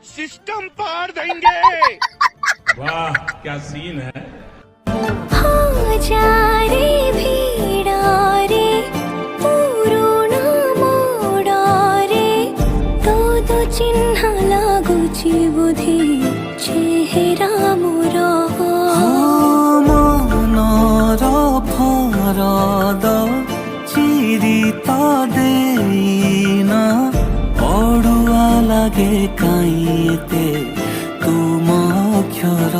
System पार देंगे। वाह क्या सीन है। हो जा रे ভিড়া রে পুরোনো মোড়রে তো তো চিহ্ন লাগুছি বুধি চেহারা মোর মনর ফরদ চিরি তো দেইনা অড়ুয়া লাগে কাইতে তুম অক্ষর